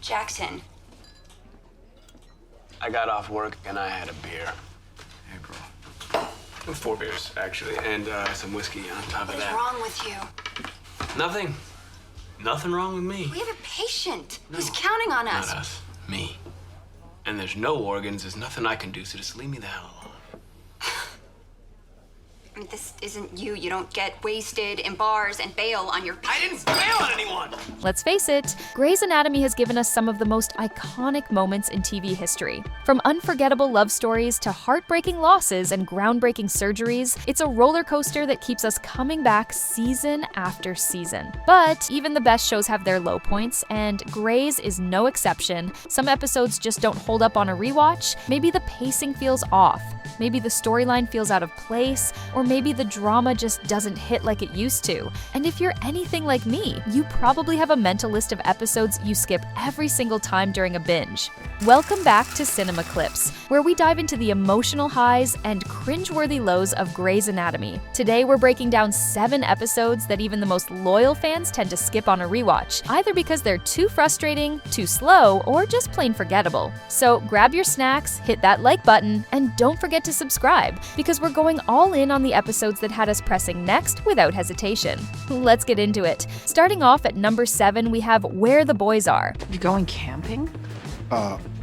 Jackson. I got off work and I had a beer. Hey, bro. 4 beers, actually, and some whiskey on top of What is that. wrong with you? Nothing. Nothing wrong with me. We have a patient No, who's counting on us. Not us. Me. And there's no organs. There's nothing I can do, so just leave me the hell alone. I mean, this isn't you. You don't get wasted in bars and bail on your I didn't bail on anyone! Let's face it, Grey's Anatomy has given us some of the most iconic moments in TV history. From unforgettable love stories to heartbreaking losses and groundbreaking surgeries, it's a roller coaster that keeps us coming back season after season. But even the best shows have their low points, and Grey's is no exception. Some episodes just don't hold up on a rewatch. Maybe the pacing feels off. Maybe the storyline feels out of place, or maybe the drama just doesn't hit like it used to. And if you're anything like me, you probably have a mental list of episodes you skip every single time during a binge. Welcome back to Cinema Clips, where we dive into the emotional highs and cringeworthy lows of Grey's Anatomy. Today we're breaking down 7 episodes that even the most loyal fans tend to skip on a rewatch, either because they're too frustrating, too slow, or just plain forgettable. So grab your snacks, hit that like button, and don't forget to subscribe, because we're going all in on the episodes that had us pressing next without hesitation. Let's get into it. Starting off at number 7, we have Where the Boys Are. You going camping?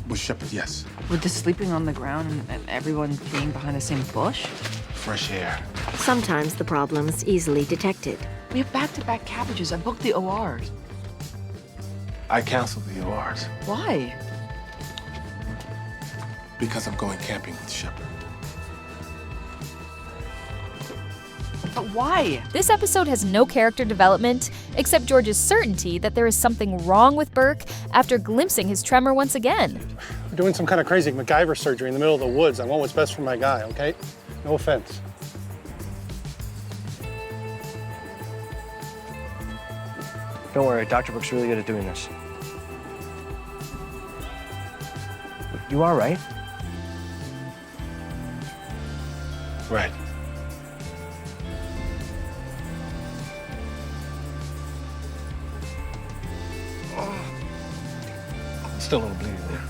With Shepard, yes. With the sleeping on the ground and everyone being behind the same bush? Fresh air. Sometimes the problem's easily detected. We have back-to-back cabbages. I booked the ORs. I canceled the ORs Why? because I'm going camping with Shepard. But why? This episode has no character development, except George's certainty that there is something wrong with Burke after glimpsing his tremor once again. We're doing some kind of crazy MacGyver surgery in the middle of the woods. I want what's best for my guy, okay? No offense. Don't worry, Dr. Brooks really good at doing this. You are, right? Right. Still a little bleeding there.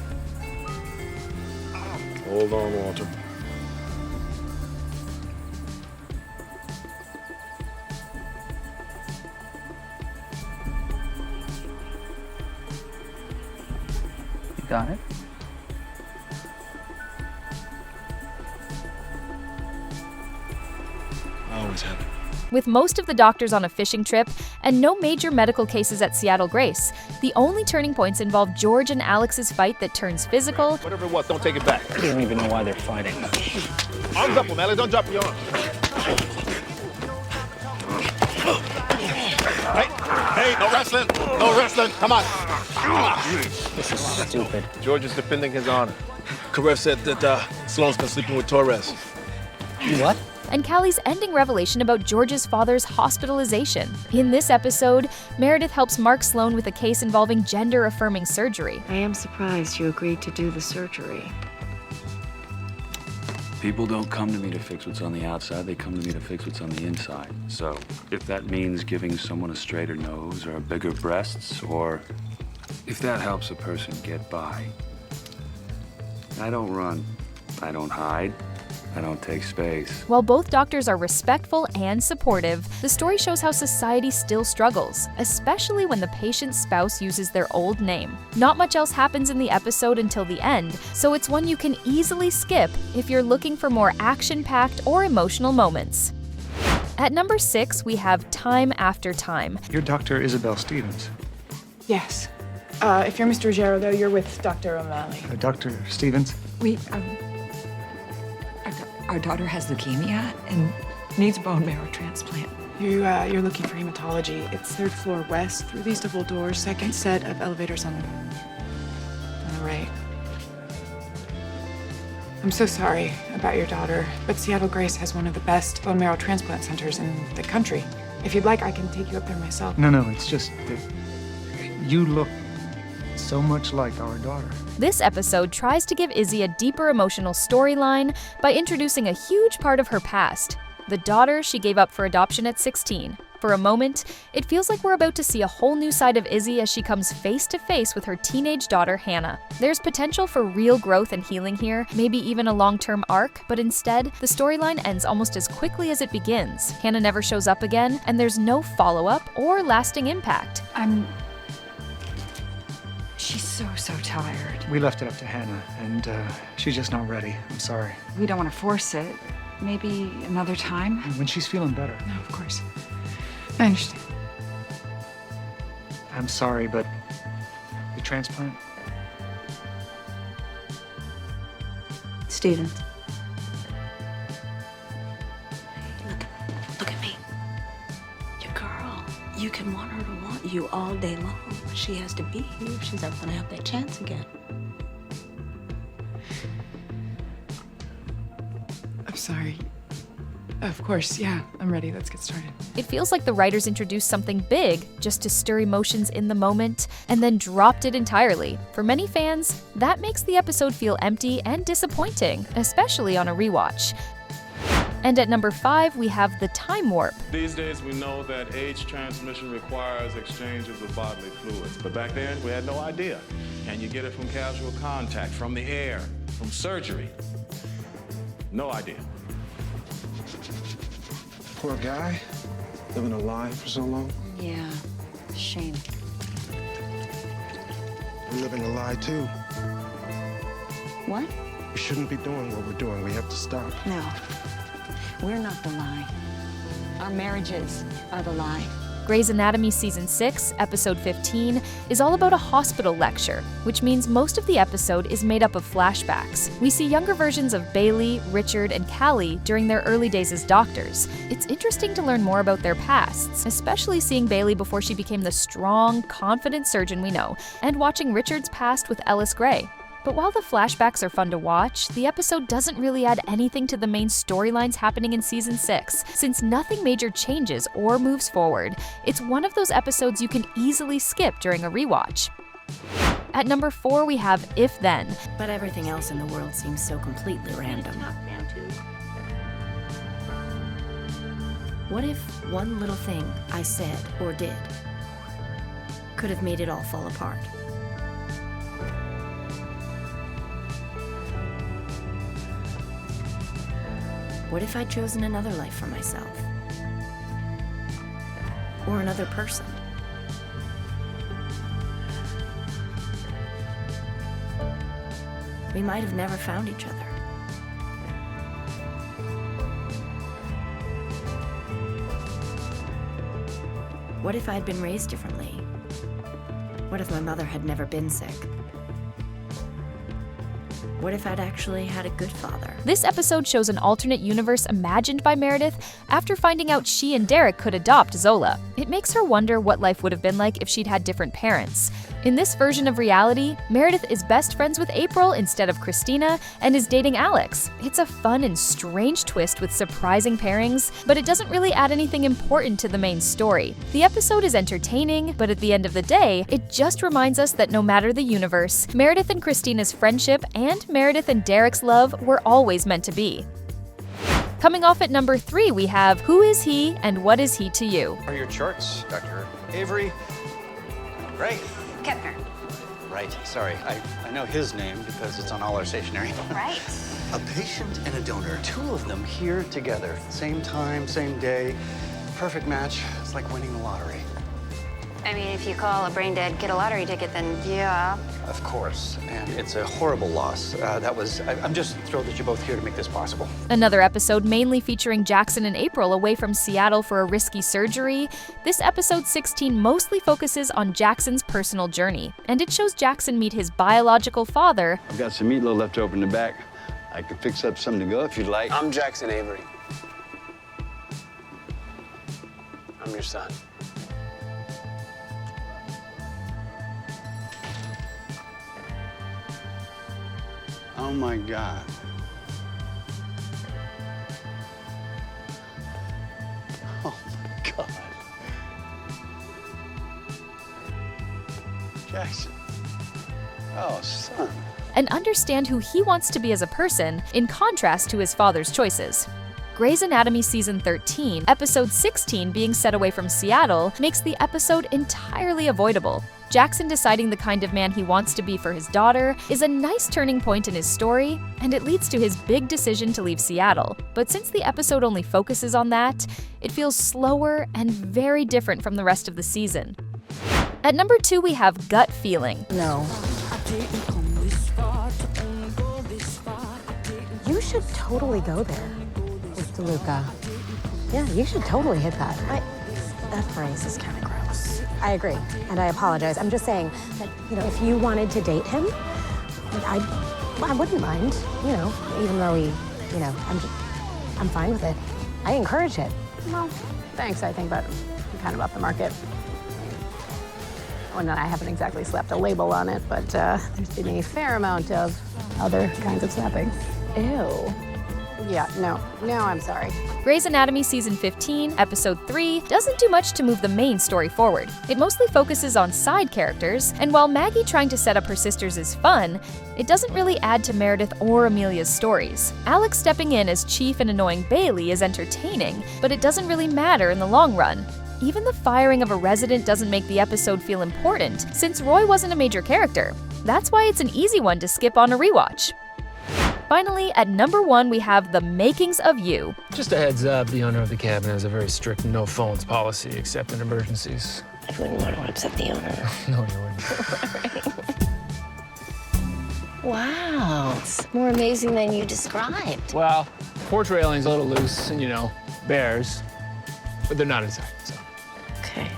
Hold on, Walter. You got it? I always have it. With most of the doctors on a fishing trip and no major medical cases at Seattle Grace, the only turning points involve George and Alex's fight that turns physical. Whatever it was, don't take it back. I don't even know why they're fighting. Arms up, O'Malley. Don't drop your arms. Hey, no wrestling. No wrestling. Come on. This is stupid. George is defending his honor. Karev said that Sloan's been sleeping with Torres. What? And Callie's ending revelation about George's father's hospitalization. In this episode, Meredith helps Mark Sloan with a case involving gender-affirming surgery. I am surprised you agreed to do the surgery. People don't come to me to fix what's on the outside, they come to me to fix what's on the inside. So, if that means giving someone a straighter nose or bigger breasts, or if that helps a person get by, I don't run, I don't hide, I don't take space. While both doctors are respectful and supportive, the story shows how society still struggles, especially when the patient's spouse uses their old name. Not much else happens in the episode until the end, so it's one you can easily skip if you're looking for more action-packed or emotional moments. At number 6, we have Time After Time. You're Dr. Isabel Stevens. Yes. If you're Mr. Ruggiero, though, you're with Dr. O'Malley. Dr. Stevens? Our daughter has leukemia and needs bone marrow transplant. You're looking for hematology. It's 3rd floor west through these double doors, second set of elevators on the right. I'm so sorry about your daughter, but Seattle Grace has one of the best bone marrow transplant centers in the country. If you'd like, I can take you up there myself. No, it's just that you look so much like our daughter. This episode tries to give Izzy a deeper emotional storyline by introducing a huge part of her past. the daughter she gave up for adoption at 16. For a moment, it feels like we're about to see a whole new side of Izzy as she comes face to face with her teenage daughter, Hannah. There's potential for real growth and healing here, maybe even a long-term arc, but instead, the storyline ends almost as quickly as it begins. Hannah never shows up again, and there's no follow-up or lasting impact. She's so tired. We left it up to Hannah, and she's just not ready. I'm sorry. We don't want to force it. Maybe another time? When she's feeling better. No, of course. I understand. I'm sorry, but the transplant? Student. Look at me. Your girl. You can want her to want you all day long. She has to be here if she's ever gonna have that chance again. I'm sorry. Of course, yeah, I'm ready. Let's get started. It feels like the writers introduced something big just to stir emotions in the moment and then dropped it entirely. For many fans, that makes the episode feel empty and disappointing, especially on a rewatch. And at number 5, we have The Time Warp. These days, we know that age transmission requires exchanges of bodily fluids. But back then, we had no idea. Can you get it from casual contact, from the air, from surgery? No idea. Poor guy, living a lie for so long. Yeah, shame. We're living a lie, too. What? We shouldn't be doing what we're doing. We have to stop. No, we're not the lie. Our marriages are the lie. Grey's Anatomy Season 6, Episode 15, is all about a hospital lecture, which means most of the episode is made up of flashbacks. We see younger versions of Bailey, Richard, and Callie during their early days as doctors. It's interesting to learn more about their pasts, especially seeing Bailey before she became the strong, confident surgeon we know, and watching Richard's past with Ellis Grey. But while the flashbacks are fun to watch, the episode doesn't really add anything to the main storylines happening in Season 6, since nothing major changes or moves forward. It's one of those episodes you can easily skip during a rewatch. At number 4, we have If Then. But everything else in the world seems so completely random. What if one little thing I said or did could have made it all fall apart? What if I'd chosen another life for myself? Or another person? We might have never found each other. What if I'd been raised differently? What if my mother had never been sick? What if I'd actually had a good father? This episode shows an alternate universe imagined by Meredith after finding out she and Derek could adopt Zola. It makes her wonder what life would have been like if she'd had different parents. In this version of reality, Meredith is best friends with April instead of Christina and is dating Alex. It's a fun and strange twist with surprising pairings, but it doesn't really add anything important to the main story. The episode is entertaining, but at the end of the day, it just reminds us that no matter the universe, Meredith and Christina's friendship and Meredith and Derek's love were always meant to be. Coming off at number 3, we have Who Is He and What Is He to You? Are your charts, Dr. Avery? Great. Kepner. Right, sorry. I know his name because it's on all our stationery. Right. A patient and a donor, two of them here together. Same time, same day. Perfect match. It's like winning the lottery. I mean, if you call a brain dead kid a lottery ticket, then yeah. Of course, and it's a horrible loss. I'm just thrilled that you're both here to make this possible. Another episode mainly featuring Jackson and April away from Seattle for a risky surgery. This episode 16 mostly focuses on Jackson's personal journey, and it shows Jackson meet his biological father. I've got some meatloaf left over in the back. I could fix up something to go if you'd like. I'm Jackson Avery. I'm your son. Oh my God. Oh my God. Jackson. Oh, son. And understand who he wants to be as a person in contrast to his father's choices. Grey's Anatomy Season 13, Episode 16 being set away from Seattle makes the episode entirely avoidable. Jackson deciding the kind of man he wants to be for his daughter is a nice turning point in his story, and it leads to his big decision to leave Seattle. But since the episode only focuses on that, it feels slower and very different from the rest of the season. At number 2, we have Gut Feeling. No. You should totally go there with DeLuca. Yeah, you should totally hit that. That phrase is kind of gross. I agree, and I apologize. I'm just saying that, if you wanted to date him, I wouldn't mind, even though I'm fine with it. I encourage it. Well, thanks, I think, but I'm kind of off the market. Well, no, I haven't exactly slapped a label on it, but there's been a fair amount of other kinds of slapping. Ew. Yeah, no, I'm sorry. Grey's Anatomy Season 15, Episode 3 doesn't do much to move the main story forward. It mostly focuses on side characters, and while Maggie trying to set up her sisters is fun, it doesn't really add to Meredith or Amelia's stories. Alex stepping in as Chief and annoying Bailey is entertaining, but it doesn't really matter in the long run. Even the firing of a resident doesn't make the episode feel important, since Roy wasn't a major character. That's why it's an easy one to skip on a rewatch. Finally, at number 1, we have The Makings of You. Just a heads up, the owner of the cabin has a very strict no phones policy except in emergencies. I wouldn't want to upset the owner. No, you wouldn't. Wow, it's more amazing than you described. Well, porch railing's a little loose and, bears, but they're not inside, so. Okay.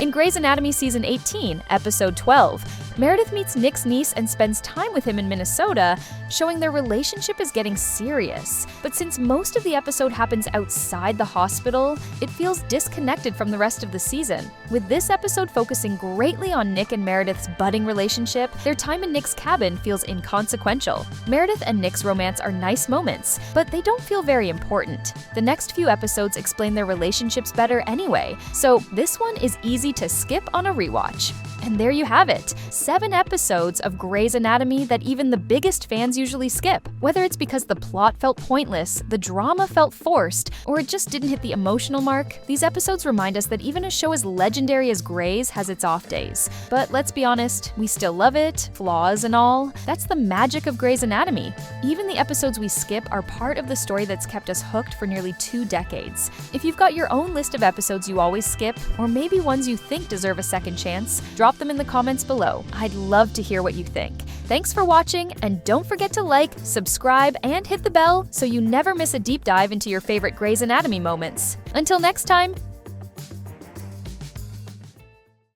In Grey's Anatomy Season 18, Episode 12, Meredith meets Nick's niece and spends time with him in Minnesota, showing their relationship is getting serious. But since most of the episode happens outside the hospital, it feels disconnected from the rest of the season. With this episode focusing greatly on Nick and Meredith's budding relationship, their time in Nick's cabin feels inconsequential. Meredith and Nick's romance are nice moments, but they don't feel very important. The next few episodes explain their relationships better anyway, so this one is easy to skip on a rewatch. And there you have it, 7 episodes of Grey's Anatomy that even the biggest fans usually skip. Whether it's because the plot felt pointless, the drama felt forced, or it just didn't hit the emotional mark, these episodes remind us that even a show as legendary as Grey's has its off days. But let's be honest, we still love it, flaws and all. That's the magic of Grey's Anatomy. Even the episodes we skip are part of the story that's kept us hooked for nearly 2 decades. If you've got your own list of episodes you always skip, or maybe ones you think deserve a second chance, drop them in the comments below. I'd love to hear what you think. Thanks for watching, and don't forget to like, subscribe, and hit the bell so you never miss a deep dive into your favorite Grey's Anatomy moments. Until next time,